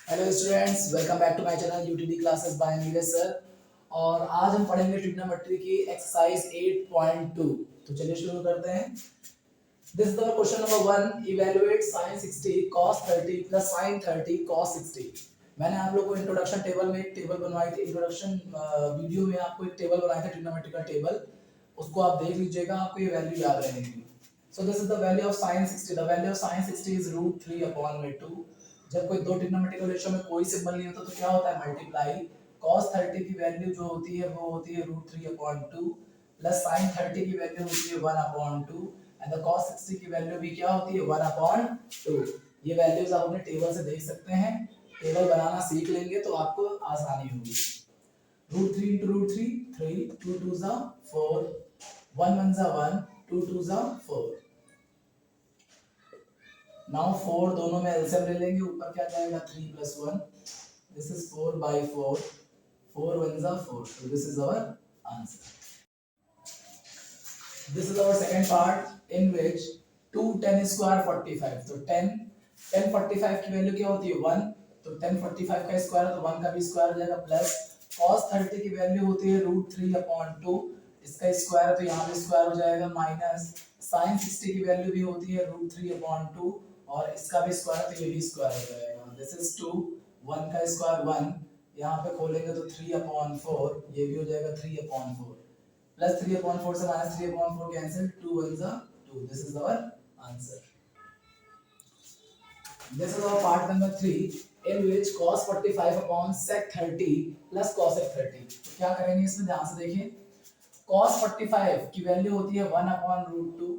Hello students, welcome back to my channel UTD classes by Neeraj sir. और आज हम पढ़ेंगे ट्रिग्नोमेट्री की एक्सरसाइज 8.2। तो चलिए शुरू करते हैं। This is the question number 1। Evaluate sin 60 cos 30 plus sin 30 cos 60। मैंने आप लोगों को इंट्रोडक्शन टेबल में एक टेबल बनवाई थी। इंट्रोडक्शन वीडियो में आपको एक टेबल बनाया था, ट्रिग्नोमेट्रिकल टेबल। उसको आप देख लीजिएगा, आपको ये वैल्यू याद रहेगी। So this is the value of sin 60। The value of sin 60 is √3/2। जब कोई दो ट्रिग्नोमेट्रिकल रेशियो में कोई सिंबल नहीं होता तो क्या होता है, मल्टीप्लाई। cos 30 की वैल्यू जो होती है वो होती है √3/2 प्लस sin 30 की वैल्यू होती है 1/2 एंड द cos 60 की वैल्यू भी क्या होती है 1/2। ये वैल्यूज आप अपने टेबल से देख सकते हैं। टेबल बनाना सीख लेंगे तो आपको आसानी होगी। √3 into √3 3, 2 2s are 4, 1 1s are 1, 2 2s are 4। Now 4 दोनों में एलसीएम ले लेंगे, ऊपर क्या जाएगा 3 plus 1। This is 4/4, 4 1s are 4। so this is our answer। This is our second part in which 2 10 square 45। तो 10 45 की वैल्यू क्या होती है 1। तो 10 45 का स्क्वायर है तो 1 का भी स्क्वायर हो जाएगा प्लस cos 30 की वैल्यू होती है √3/2। इसका स्क्वायर है तो यहाँ पे स्क्वायर हो जाएगा माइनस sin 60 की वैल्यू भी होती है √3/2 और इसका भी स्क्वायर है तो ये भी स्क्वायर हो जाएगा। दिस इज 2, 1 का स्क्वायर 1, यहाँ पे खोलेंगे तो 3/4, ये भी हो जाएगा 3/4 प्लस 3/4 से minus 3/4 cancel, 2 1s are 2। This is our answer. This is our part number 3 in which cos 45 upon sec 30 plus cosec 30। तो क्या करेंगे इसमें, ध्यान से देखिए। cos 45 की वैल्यू होती है 1/√2।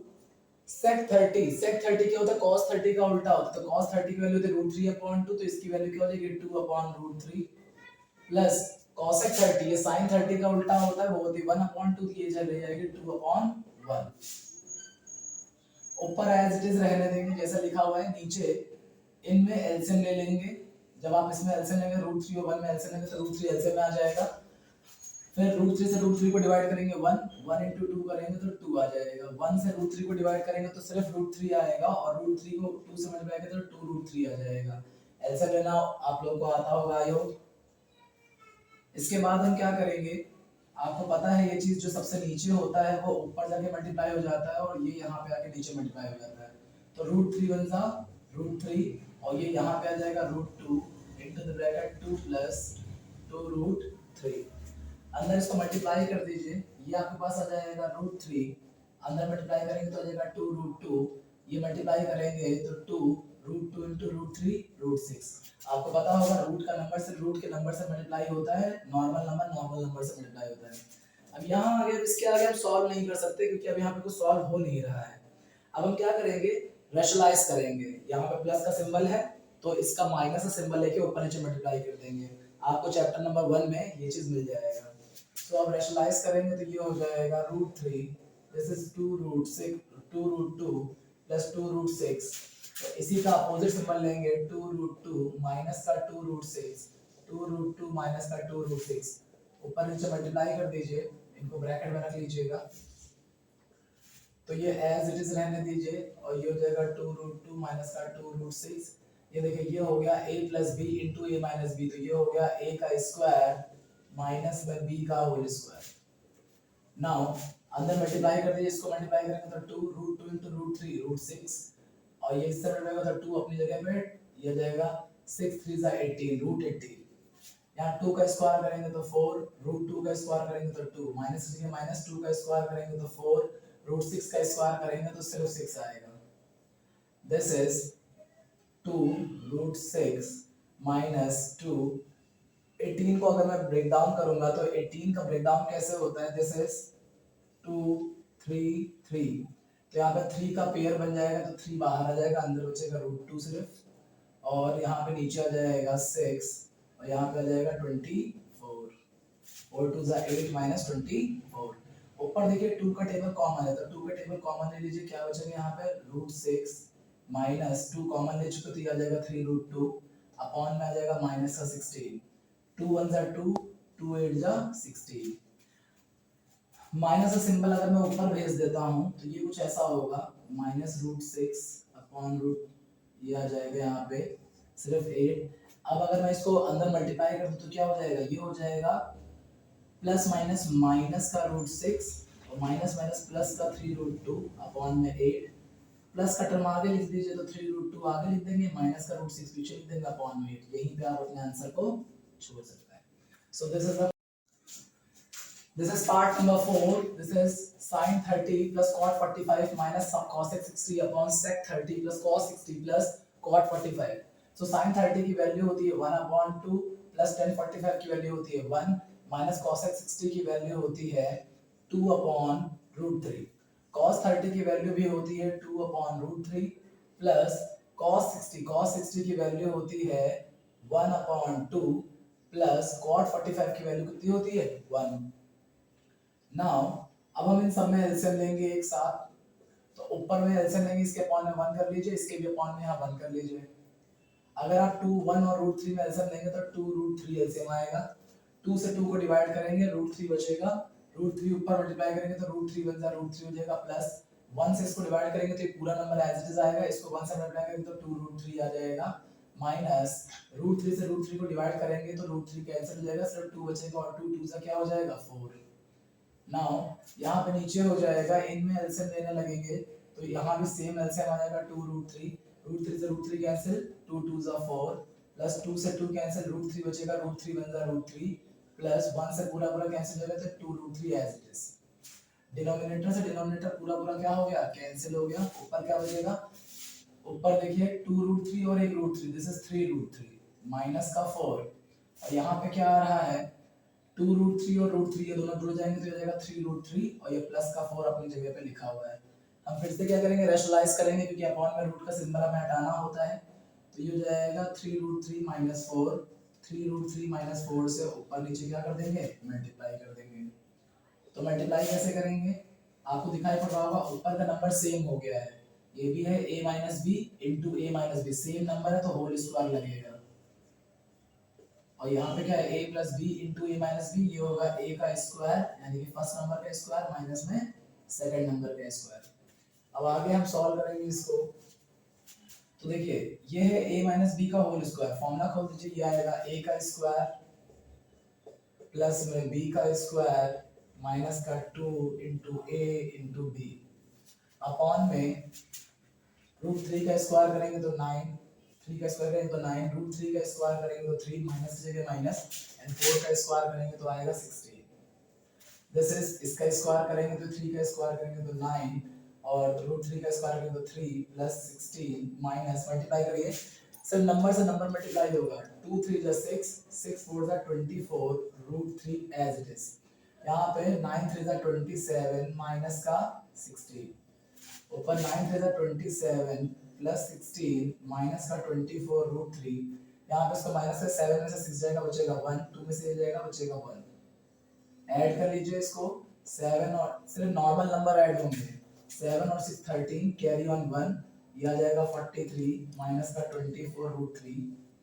sec 30 क्या होता है, cos 30 का उल्टा होता है। तो cos 30 की वैल्यू होती है √3/2, तो इसकी वैल्यू क्या हो जाएगी 2/√3 प्लस cosec 30, ये sin 30 का उल्टा होता है, वो होती है 1/2, तो ये चले जाएगी 2/1। ऊपर एज इट इज रहने देंगे जैसा लिखा हुआ है। नीचे इनमें एलसीएम ले लेंगे। जब आप इसमें एलसीएम लेंगे √3 और 1 में एलसीएम लेंगे तो √3 एलसीएम में आ जाएगा। फिर √3 से √3 को डिवाइड करेंगे 1, 1 into 2 करेंगे तो 2 आ जाएगा। 1 से √3 को डिवाइड करेंगे तो सिर्फ √3 आएगा और √3 को 2 से मल्टीप्लाई करेंगे तो 2√3 आ जाएगा। एलसीएम लेना आप लोगों को आता होगा आई होप। इसके बाद हम क्या करेंगे, आपको पता है ये चीज जो सबसे नीचे होता है वो ऊपर जाके मल्टीप्लाई हो जाता है और ये यहाँ पे आके नीचे मल्टीप्लाई हो जाता है। तो √3 1 सा √3 और ये यहाँ पे आ जाएगा √2 into the bracket 2 plus 2√3। अंदर इसको मल्टीप्लाई कर दीजिए, ये आपके पास आ जाएगा √3, अंदर मल्टीप्लाई करेंगे तो आ जाएगा 2√2, ये मल्टीप्लाई करेंगे तो 2 √2 into √3 √6। आपको पता होगा रूट का नंबर से रूट के नंबर से मल्टीप्लाई होता है, नॉर्मल नंबर से मल्टीप्लाई होता है। अब यहाँ आगे इसके आगे हम सॉल्व नहीं कर सकते क्योंकि अब यहाँ पे कुछ सॉल्व हो नहीं रहा है। अब हम क्या करेंगे, रैशनलाइज करेंगे। यहाँ पे प्लस का सिंबल है तो इसका माइनस का सिंबल लेके ऊपर नीचे मल्टीप्लाई कर देंगे। आपको चैप्टर नंबर 1 में ये चीज मिल जाएगा। तो अब रैशनलाइज करेंगे तो ये हो जाएगा √3, दिस इज 2√2 प्लस 2√6। तो इसी का अपोजिट सिंबल लेंगे 2√2 माइनस का 2√6, 2√2 माइनस का 2√6। ऊपर नीचे मल्टीप्लाई कर दीजिए, इनको ब्रैकेट में रख लीजिएगा तो ये एज इट इज रहने दीजिए और ये हो जाएगा 2√2 माइनस का 2√6। ये देखिए ये हो गया a plus B into A minus B, तो ये हो गया a का स्क्वायर माइनस में b का होल स्क्वायर। नाउ अंदर मल्टीप्लाई कर दीजिए, इसको मल्टीप्लाई करेंगे तो 2√2 इंटू √3 √6 और ये इससे मल्टीप्लाई होगा तो 2 अपनी जगह पे ये जाएगा 6 3 जा 18 √18। यहाँ 2 का स्क्वायर करेंगे तो 4, √2 का स्क्वायर करेंगे तो 2, माइनस इसलिए माइनस 2 का स्क्वायर करेंगे तो 4, √6 का स्क्वायर करेंगे तो सिर्फ 6 आएगा। This is 2√6 minus 2। 18 को अगर मैं ब्रेक डाउन करूंगा तो 18 का ब्रेक डाउन कैसे होता है, दिस इज 2 3 3। तो यहाँ पे 3 का पेयर बन जाएगा तो 3 बाहर आ जाएगा, अंदर बचेगा √2 सिर्फ और यहाँ पे नीचे आ जाएगा 6 और यहाँ पे आ जाएगा 24 और 2 जा 8 माइनस 24। ऊपर देखिए 2 का टेबल कॉमन है तो 2 का टेबल कॉमन ले लीजिए, क्या बचेगा यहाँ पे √6 माइनस 2 कॉमन ले चुके तो ये आ जाएगा 3√2 अपॉन में आ जाएगा माइनस का 16, 2 1 जा 2, 2 8 जा 16। माइनस का सिंबल अगर मैं ऊपर भेज देता हूँ तो ये कुछ ऐसा होगा माइनस √6 अपॉन रूट, ये आ जाएगा यहाँ पे सिर्फ 8 अब अगर मैं इसको अंदर मल्टीप्लाई कर दूं तो क्या हो जाएगा, ये हो जाएगा प्लस माइनस माइनस का रूट 6 और माइनस माइनस प्लस का 3 रूट 2 अपॉन में 8, प्लस का टर्म आगे लिख दीजिए तो 3 रूट 2 आगे लिख देंगे, माइनस का रूट 6 पीछे लिख देंगे अपॉन में 8। यहीं पे आप अपने आंसर को छोड़ सकते हैं। So this is part number 4। This is sin 30 plus cot 45 minus cos 60 upon sec 30 plus cos 60 plus cot 45। so sin 30 की वैल्यू होती है 1 upon 2 plus tan 45 की वैल्यू होती है 1 minus cos 60 की वैल्यू होती है 2 upon root 3। cos 30 की वैल्यू भी होती है 2 upon root 3 plus cos 60 की वैल्यू होती है 1 upon 2 plus cot 45 की वैल्यू कितनी होती है 1। नाउ अब हम इन सब में एलसीएम लेंगे एक साथ, तो ऊपर में एलसीएम लेंगे, इसके अपॉन में 1 कर लीजिए, इसके भी अपॉन में यहाँ 1 कर लीजिए। अगर आप 2 1 और रूट 3 में एलसीएम लेंगे तो 2 रूट 3 एलसीएम आएगा। 2 से 2 को डिवाइड करेंगे, रूट 3 बचेगा, रूट 3 ऊपर मल्टीप्लाई करेंगे तो रूट 3 बन जाएगा, रूट 3 हो जाएगा, प्लस 1 से इसको डिवाइड करेंगे तो ये पूरा नंबर एज इट इज आएगा, इसको 1 से मल्टीप्लाई करेंगे तो 2 रूट 3 आ जाएगा, माइनस रूट 3 से रूट 3 को डिवाइड करेंगे तो रूट 3 कैंसिल हो जाएगा, सिर्फ 2 बचेगा और 2 2 से क्या हो जाएगा 4। नाउ यहाँ पे नीचे हो जाएगा, इनमें एलसीएम लेने लगेंगे तो यहाँ भी सेम एलसीएम आ जाएगा 2 रूट 3, रूट 3 से रूट 3 कैंसिल, 2 2 जा 4 प्लस 2 से 2 कैंसिल, रूट 3 बचेगा, रूट 3 बन जा रूट 3 प्लस 1 से पूरा पूरा कैंसिल हो जाएगा तो 2 root 3 as it is. Denominator से डिनोमिनेटर पूरा पूरा क्या हो गया, कैंसिल हो गया। ऊपर क्या बचेगा, ऊपर देखिए 2 रूट 3 और 1 root 3, this is 3 root 3 minus का 4 और यहाँ पे क्या आ रहा है 2 रूट 3 और रूट 3, ये दोनों जुड़ जाएंगे तो ये हो जाएगा 3 रूट 3 और ये प्लस का 4 अपनी जगह पे लिखा हुआ है। हम फिर से क्या करेंगे, रैशनलाइज करेंगे क्योंकि अपॉन में रूट का सिंबल हमें हटाना होता है, तो ये हो जाएगा 3 रूट 3 माइनस 4, 3 रूट 3 माइनस 4 से ऊपर नीचे क्या कर देंगे, मल्टीप्लाई कर देंगे। तो मल्टीप्लाई कैसे करेंगे, आपको दिखाई पड़ रहा होगा ऊपर का नंबर सेम हो गया है, ये भी है a minus B into A minus B, same number है तो होल स्क्वायर लगेगा, और यहाँ पे क्या है a plus B into A minus B, ये होगा a का स्क्वायर यानी कि फर्स्ट नंबर का स्क्वायर माइनस में सेकंड नंबर का स्क्वायर। अब आगे हम सॉल्व करेंगे इसको, तो देखिए ये है a माइनस बी का होल स्क्वायर, फॉर्मूला खोल दीजिए, ये आएगा a का स्क्वायर प्लस में b का स्क्वायर माइनस का 2 इंटू ए इंटू बी अपॉन में रूट 3 का स्क्वायर करेंगे तो 9, 3 का स्क्वायर करेंगे तो 9, रूट 3 का स्क्वायर करेंगे तो 3 माइनस की जगह माइनस एंड 4 का स्क्वायर करेंगे तो आएगा 16। दिस इज इसका स्क्वायर करेंगे तो 3 का स्क्वायर करेंगे तो 9 और रूट 3 का स्क्वायर करेंगे तो 3 प्लस 16 माइनस मल्टीप्लाई करिए, सर नंबर से नंबर मल्टीप्लाई होगा, 2 3 जा 6, 6 4 जा 24 रूट 3 एज इट इज, यहाँ पे 9 3 जा 27 माइनस का 16, ऊपर 9 3 जा 27 प्लस 16 माइनस का 24 रूट 3, यहाँ पे इसको माइनस से 7 में से 6 जाएगा बचेगा 1, 2 में से ये जाएगा बचेगा 1, ऐड कर लीजिए इसको, 7 और सिर्फ नॉर्मल नंबर ऐड होंगे, 7 और 6 13 कैरी ऑन 1, ये आ जाएगा 43 माइनस का 24 रूट 3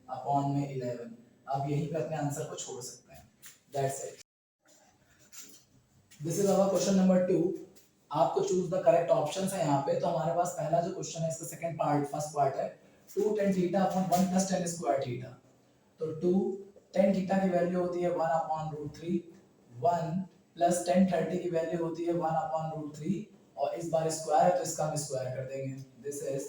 अपॉन में 11। आप यहीं पे अपने आंसर को छोड़ सकते हैं, that's it. This is our question number 2। आपको चूज द करेक्ट ऑप्शंस है यहाँ पे, तो हमारे पास पहला जो क्वेश्चन है इसका सेकंड पार्ट, फर्स्ट पार्ट है 2 tan theta upon 1 plus tan square theta, तो 2 tan थीटा की वैल्यू होती है 1 अपॉन रूट 3, 1 प्लस tan 30 की वैल्यू होती है 1 अपॉन रूट 3 और इस बार स्क्वायर है तो इसका हम स्क्वायर कर देंगे, दिस इज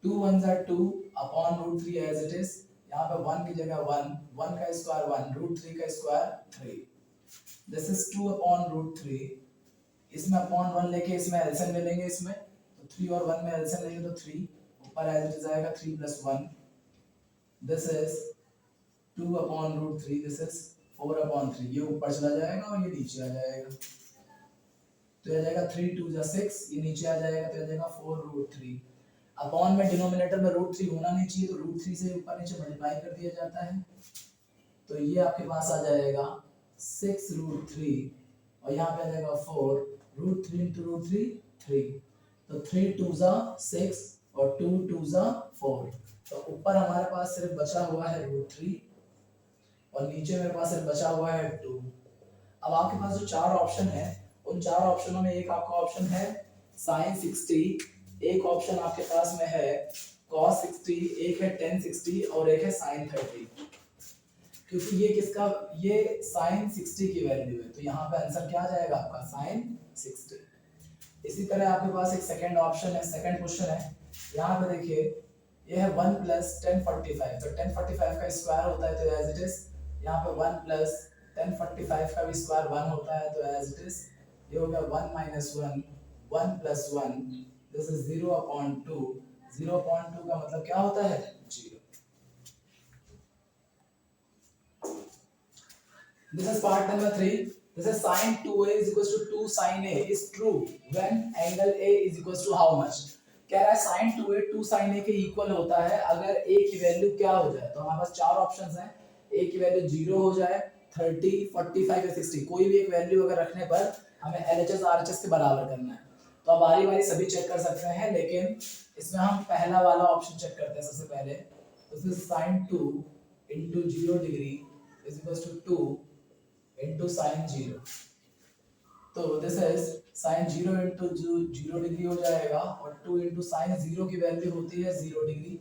2 1 जा 2 upon root 3 as it is, यहाँ पे 1 की जगह 1, 1 का स्क्वायर 1, रूट 3 का square 3, this is 2 upon root 3, इसमें अपॉन 1 लेके इसमें एलसीएम ले लेंगे, इसमें तो 3 और 1 में एलसीएम लेंगे तो 3, ऊपर एज इट इज आएगा 3 plus 1, this is 2 upon root 3, this is 4 upon 3, ये ऊपर चला जाएगा और ये नीचे आ जाएगा, तो ये आ जाएगा 3 2 जा 6, ये नीचे आ जाएगा तो ये आ जाएगा 4 रूट 3, अपॉन में डिनोमिनेटर में रूट 3 होना नहीं चाहिए तो रूट 3 से ऊपर नीचे मल्टीप्लाई कर दिया जाता है, तो ये आपके पास आ जाएगा 6 रूट 3 और यहाँ पे आ जाएगा 4 रूट 3 इंटू रूट 3 3, तो 3 2 जा 6 और 2 2 जा 4, तो ऊपर हमारे पास सिर्फ बचा हुआ है रूट 3 और नीचे मेरे पास सिर्फ बचा हुआ है 2। अब आपके पास जो चार ऑप्शन है उन चार ऑप्शनों में एक आपका ऑप्शन है sin 60, एक ऑप्शन आपके पास में है cos 60, एक है tan 60 और एक है sin 30, क्योंकि ये किसका, ये sin 60 की वैल्यू है, तो यहाँ पे आंसर क्या आ जाएगा आपका sin 60। इसी तरह आपके पास एक सेकंड ऑप्शन है, सेकंड क्वेश्चन है, यहाँ पे देखिए ये है 1 प्लस 1045, तो 1045 का स्क्वायर होता है तो एज इट इज, यहाँ पे 1 प्लस 1045 का भी स्क्वायर 1 होता है तो एज इट इज, ये हो गया 1 minus 1, 1 plus 1, this is 0 upon 2, 0 upon 2 का मतलब क्या होता है 0। This is part number 3. This is sin 2a is equals to 2 sin a is true when angle a is equals to how much। कह रहा है sin 2a 2 sin a के equal होता है अगर a की वैल्यू क्या हो जाए, तो हमारे पास चार ऑप्शंस हैं, a की वैल्यू 0 हो जाए, 30, 45 या 60, कोई भी एक वैल्यू अगर रखने पर हमें LHS RHS के बराबर करना है। तो अब बारी बारी सभी चेक कर सकते हैं, लेकिन इसमें हम पहला वाला ऑप्शन चेक करते हैं सबसे पहले। तो sin 2 into 0 degree is equals to 2 into sin 0, तो this is sin 0 into 0 degree हो जाएगा और 2 into sin 0 की वैल्यू होती है 0 डिग्री,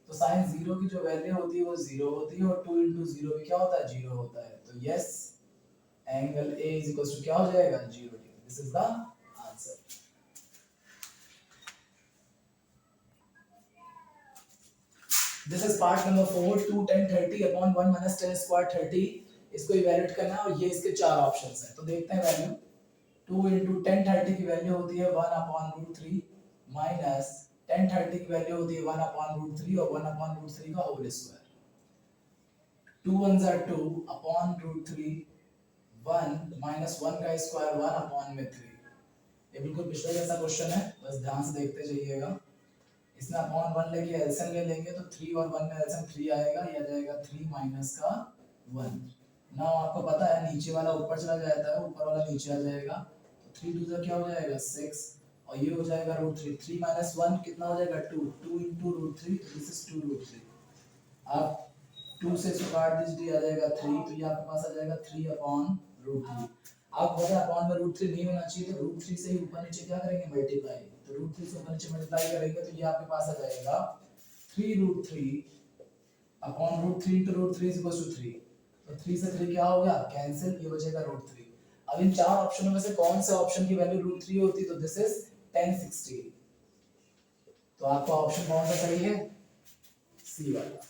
तो sin 0 की जो वैल्यू होती है वो 0 होती है और 2 into 0 भी क्या होता है 0 होता है, तो yes angle A is equals to क्या हो जाएगा 0 degree. This is the answer. This is part number 4, 2 tan 30 upon 1 minus tan square 30, इसको इवैल्यूएट करना है और ये इसके चार ऑप्शंस हैं, तो देखते हैं वैल्यू। 2 into tan 30 की वैल्यू होती है 1 upon root 3 माइनस tan 30 की वैल्यू होती है 1 upon root 3 और 1 upon root 3 का whole square, 2 1s are 2 upon root 3 1 minus 1 का स्क्वायर 1 upon में 3। ये बिल्कुल पिछले जैसा क्वेश्चन है, बस ध्यान से देखते जाइएगा। इसमें अपॉन 1 लेके एलसीएम ले लेंगे तो 3 और 1 में एलसीएम 3 आएगा, ये आ जाएगा 3 माइनस का 1। नाउ आपको पता है नीचे वाला ऊपर चला जाता है, ऊपर वाला नीचे आ जाएगा, तो 3 2 जा क्या हो जाएगा 6 और ये हो जाएगा √3, 3 माइनस 1 कितना हो जाएगा 2, 2 into √3, तो दिस इज 2 √3। आप 2 से इसको काट दीजिए आ जाएगा 3, तो ये आपके पास आ जाएगा 3 अपॉन √3। आप बोला अपॉन में √3 नहीं होना चाहिए, तो √3 से ही ऊपर नीचे क्या करेंगे मल्टीप्लाई, तो √3 से ऊपर नीचे मल्टीप्लाई करेंगे तो ये आपके पास आ जाएगा 3 √3 upon √3 into √3 is equals to 3, तो 3 से 3 क्या हो गया कैंसिल, ये बचेगा √3। अब इन चार ऑप्शनों में से कौन से ऑप्शन की वैल्यू √3 होती, तो दिस इज tan 60, तो आपका ऑप्शन कौन सा सही है सी वाला।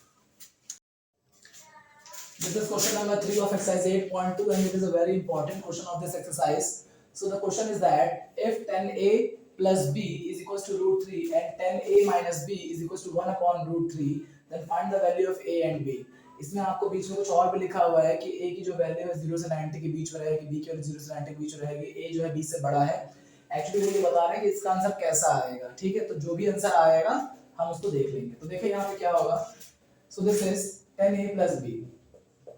This is question number 3 of exercise 8.2 and it is a very important question of this exercise. So the question is that if tan A plus B is equals to √3 and tan A minus B is equals to 1 upon √3, then find the value of A and B. इसमें आपको बीच में कुछ और भी लिखा हुआ है कि A की जो वैल्यू है 0 से 90 के बीच में रहेगी, B की वैल्यू 0 से 90 के बीच में रहेगी, A जो है B से बड़ा है। एक्चुअली वो ये बता रहे हैं कि इसका आंसर कैसा आएगा, ठीक है, तो जो भी आंसर आएगा हम उसको देख लेंगे। तो देखिए यहाँ पे क्या होगा, so this is tan A plus B,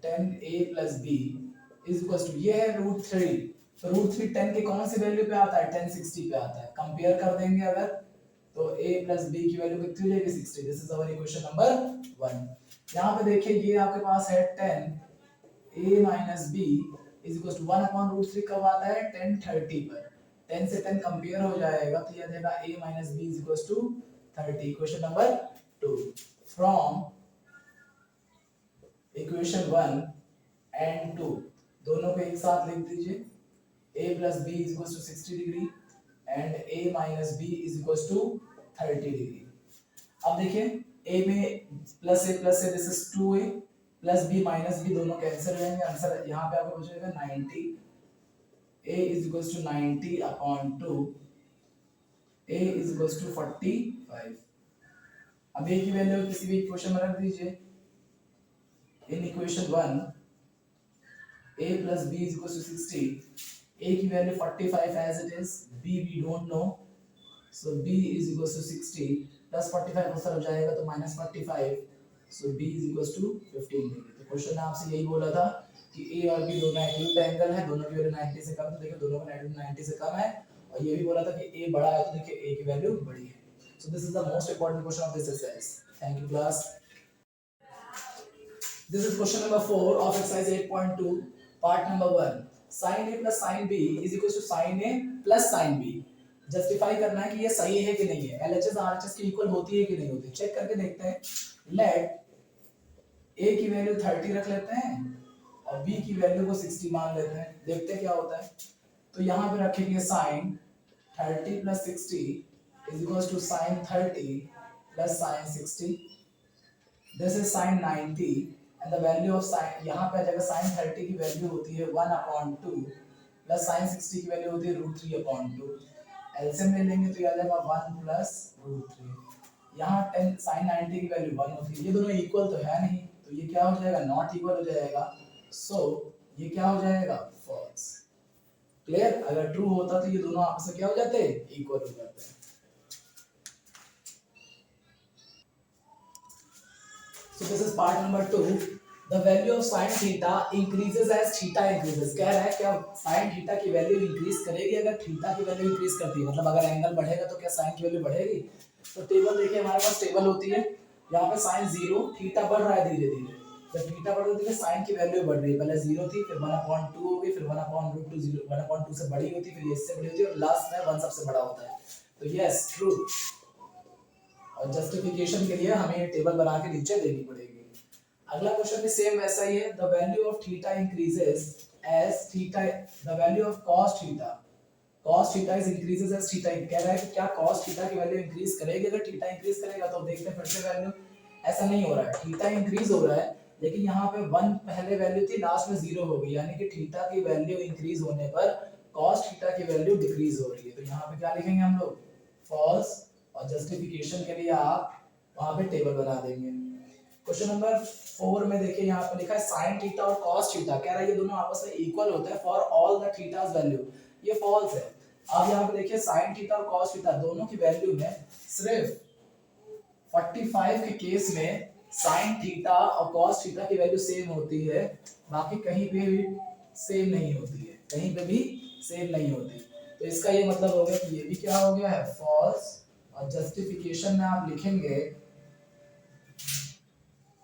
tan A plus B is equals to ये है √3, तो √3 tan के कौन सी वैल्यू पे आता है tan 60 पे आता है, कंपेयर कर देंगे अगर, तो A plus B की वैल्यू कितनी हो जाएगी 60। This is our equation number 1। यहाँ पे देखिए ये आपके पास है tan A minus B is equals to 1 upon √3 कब आता है tan 30 पर, 10 से 10 कंपेयर हो जाएगा तो ये आ जाएगा A minus B is equals to 30। Equation number 2 from equation 1 and 2 दोनों को एक साथ लिख दीजिए, a plus b is equals to 60 degree and a minus b is equals to 30 degree. अब देखिए a में plus a this is 2a plus b minus b दोनों कैंसिल हो जाएंगे, आंसर यहाँ पे आपको बचेगा 90, a is equals to 90 upon 2, a is equals to 45। अब a की वैल्यू किसी भी इक्वेशन में रख दीजिए, in equation 1 a plus b is equals to 60, a की value 45 as it is, b we don't know, so b is equals to 60 plus 45 उस तरफ जाएगा तो minus 45, so b is equals to 15 degree. तो question ने आपसे यही बोला था कि a और b दोनों एक्यूट एंगल है, दोनों की वैल्यू 90 से कम, तो देखिए दोनों का 90 से कम है, और ये भी बोला था कि a बड़ा है तो देखिए a की वैल्यू बड़ी है। So this is the most important question of this exercise. Thank you class. This is question number 4 of exercise 8.2, part number 1. Sin A plus sin B is equals to sin A plus sin B. Justify करना है कि ये सही है कि नहीं है, LHS RHS की इक्वल होती है कि नहीं होती, चेक करके देखते हैं। लेट ए की वैल्यू 30 रख लेते हैं और बी की वैल्यू को 60 मान लेते हैं, देखते हैं क्या होता है। तो यहाँ पे रखेंगे sine 30 plus 60 is equal to sine 30 plus sine 60, this is sine 90 and the value of sine, यहाँ पे जगह साइन 30 की वैल्यू होती है 1/2 प्लस साइन 60 की वैल्यू होती है √3/2, एलसीएम ले लेंगे तो ये आ जाएगा 1 प्लस √3, यहाँ 10 साइन 90 की वैल्यू 1 होती है, ये दोनों इक्वल तो है नहीं, तो ये क्या हो जाएगा, नॉट इक्वल हो जाएगा, सो ये क्या हो जाएगा, फॉल्स। क्लियर, अगर ट्रू होता तो ये दोनों आपस में क्या हो जाते, इक्वल हो जाते हैं। So this is part number 2. The value of sin theta increases as theta increases. कह रहा है क्या sin theta की वैल्यू इंक्रीज करेगी अगर थीटा की वैल्यू इंक्रीज करती है, मतलब अगर एंगल बढ़ेगा तो क्या sin की वैल्यू बढ़ेगी। तो टेबल देखिए हमारे पास टेबल होती है, यहाँ पे sin 0, थीटा बढ़ रहा है धीरे धीरे, जब थीटा बढ़ रही है sin की वैल्यू बढ़ रही है, पहले 0 थी फिर 1/2 हो गई, फिर 1/√2 0 1/2 से बड़ी होती, फिर इससे बड़ी होती है और लास्ट में 1 सबसे बड़ा होता है। तो यस ट्रू, और जस्टिफिकेशन के लिए हमें ये टेबल बना के नीचे देनी पड़ेगी। अगला क्वेश्चन भी सेम वैसा ही है, the value of theta increases as theta, the value of cos theta is increases as theta, कह रहा है कि क्या cos थीटा की वैल्यू इंक्रीज करेगी, अगर थीटा इंक्रीज करेगा तो देखते हैं फिर से वैल्यू, ऐसा नहीं हो रहा है, थीटा इंक्रीज हो रहा है लेकिन यहाँ पे 1 पहले वैल्यू थी लास्ट में 0 हो गई, यानी कि थीटा की वैल्यू इंक्रीज होने पर cos थीटा की वैल्यू डिक्रीज हो रही है, तो यहाँ पे क्या लिखेंगे हम लोग, फॉल्स, और जस्टिफिकेशन के लिए आप वहां पे टेबल बना देंगे। क्वेश्चन नंबर 4 में देखिए यहाँ पे लिखा है साइन थीटा और कॉस थीटा, कह रहा है ये दोनों आपस में इक्वल होते हैं फॉर ऑल द थीटास वैल्यू, ये फॉल्स है। अब यहाँ पे देखिए साइन थीटा और कॉस थीटा दोनों की वैल्यू में सिर्फ 45 के केस में साइन थीटा और कॉस थीटा की वैल्यू सेम होती है, बाकी कहीं पे भी सेम नहीं होती है, कहीं पे भी सेम नहीं होती, तो इसका ये मतलब हो गया कि ये भी क्या हो गया है, फॉल्स, और जस्टिफिकेशन में आप लिखेंगे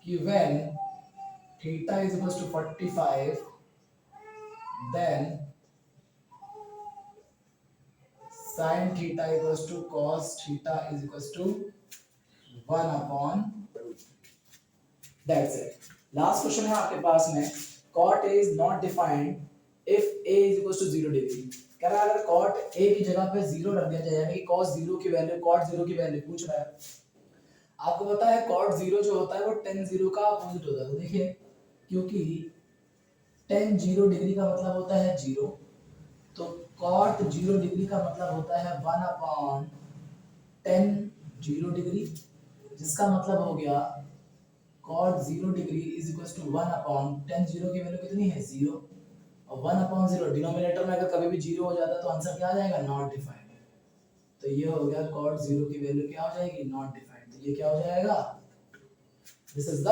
कि when theta is equals to 45 then sin theta equals to cos theta is equals to 1/√. That's it. Last question है आपके पास में, cot A is not defined if A is equals to 0 degree, कह रहा है अगर cot A की जगह पे 0 रख दिया जाए, यानी कि cos 0 की वैल्यू, cot 0 की वैल्यू पूछ रहा है। आपको पता है cot 0 जो होता है वो tan 0 का अपोजिट होता है, तो देखिए क्योंकि tan 0 डिग्री का मतलब होता है 0, तो cot 0 डिग्री का मतलब होता है 1/tan 0 डिग्री, जिसका मतलब हो गया cot 0 degree is equal to 1/tan 0 की वैल्यू कितनी है, 0, और 1/0 डिनोमिनेटर में अगर कभी भी 0 हो जाता है तो आंसर क्या आ जाएगा, नॉट डिफाइंड, तो ये हो गया cot 0 की वैल्यू क्या हो जाएगी, नॉट डिफाइंड, तो ये क्या हो जाएगा, दिस इज द